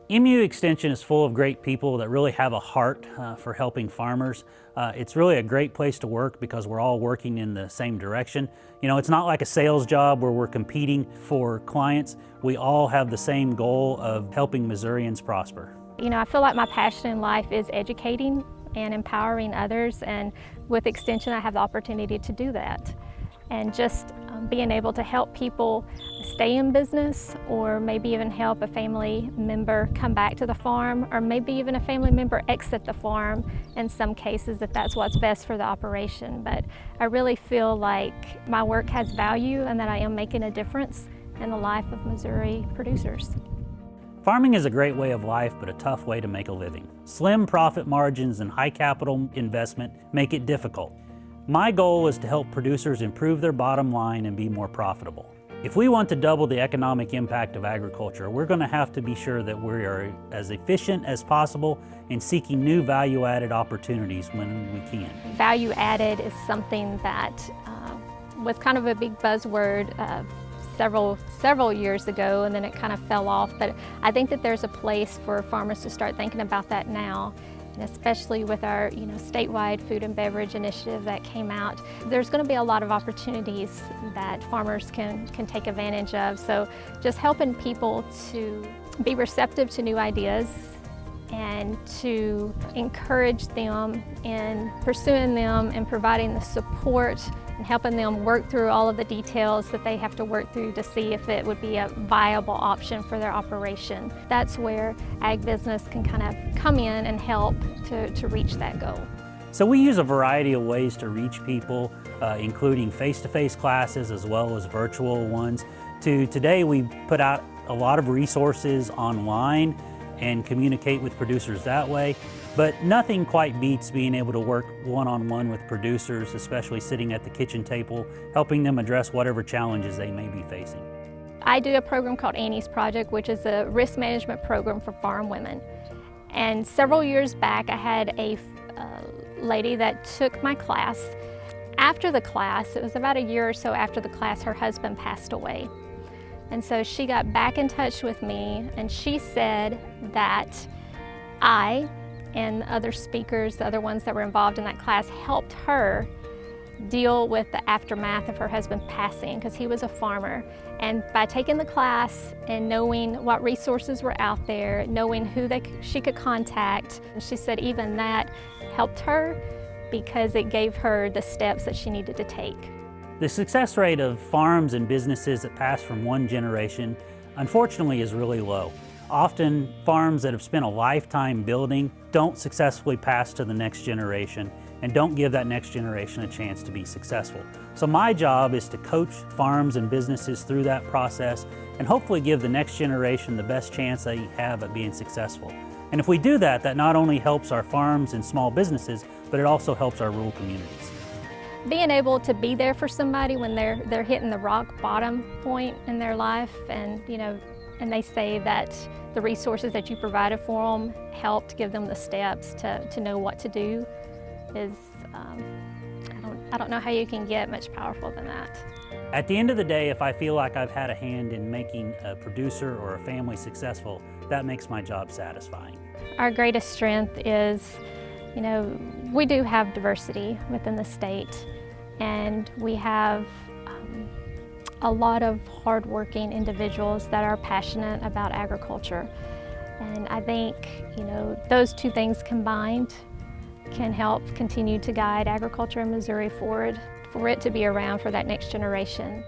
MU Extension is full of great people that really have a heart for helping farmers. It's really a great place to work because we're all working in the same direction. You know, it's not like a sales job where we're competing for clients. We all have the same goal of helping Missourians prosper. You know, I feel like my passion in life is educating and empowering others, and with Extension I have the opportunity to do that. And just being able to help people stay in business, or maybe even help a family member come back to the farm, or maybe even a family member exit the farm in some cases if that's what's best for the operation. But I really feel like my work has value and that I am making a difference in the life of Missouri producers. Farming is a great way of life, but a tough way to make a living. Slim profit margins and high capital investment make it difficult. My goal is to help producers improve their bottom line and be more profitable. If we want to double the economic impact of agriculture, we're going to have to be sure that we are as efficient as possible in seeking new value-added opportunities when we can. Value-added is something that was kind of a big buzzword several years ago, and then it kind of fell off. But I think that there's a place for farmers to start thinking about that now. And especially with our statewide food and beverage initiative that came out, there's going to be a lot of opportunities that farmers can take advantage of. So just helping people to be receptive to new ideas and to encourage them in pursuing them and providing the support and helping them work through all of the details that they have to work through to see if it would be a viable option for their operation. That's where ag business can kind of come in and help to reach that goal. So we use a variety of ways to reach people, including face-to-face classes as well as virtual ones. Today we put out a lot of resources online and communicate with producers that way. But nothing quite beats being able to work one-on-one with producers, especially sitting at the kitchen table, helping them address whatever challenges they may be facing. I do a program called Annie's Project, which is a risk management program for farm women. And several years back, I had a lady that took my class. After the class, it was about a year or so after the class, her husband passed away. And so she got back in touch with me, and she said that I and other speakers, the other ones that were involved in that class, helped her deal with the aftermath of her husband passing, because he was a farmer. And by taking the class and knowing what resources were out there, knowing who she could contact, and she said even that helped her because it gave her the steps that she needed to take. The success rate of farms and businesses that pass from one generation, unfortunately, is really low. Often, farms that have spent a lifetime building don't successfully pass to the next generation and don't give that next generation a chance to be successful. So my job is to coach farms and businesses through that process and hopefully give the next generation the best chance they have at being successful. And if we do that, that not only helps our farms and small businesses, but it also helps our rural communities. Being able to be there for somebody when they're hitting the rock bottom point in their life, and and they say that the resources that you provided for them helped give them the steps to know what to do is, I don't know how you can get much powerful than that. At the end of the day, if I feel like I've had a hand in making a producer or a family successful, that makes my job satisfying. Our greatest strength is, we do have diversity within the state, and we have a lot of hardworking individuals that are passionate about agriculture. And I think, those two things combined can help continue to guide agriculture in Missouri forward, for it to be around for that next generation.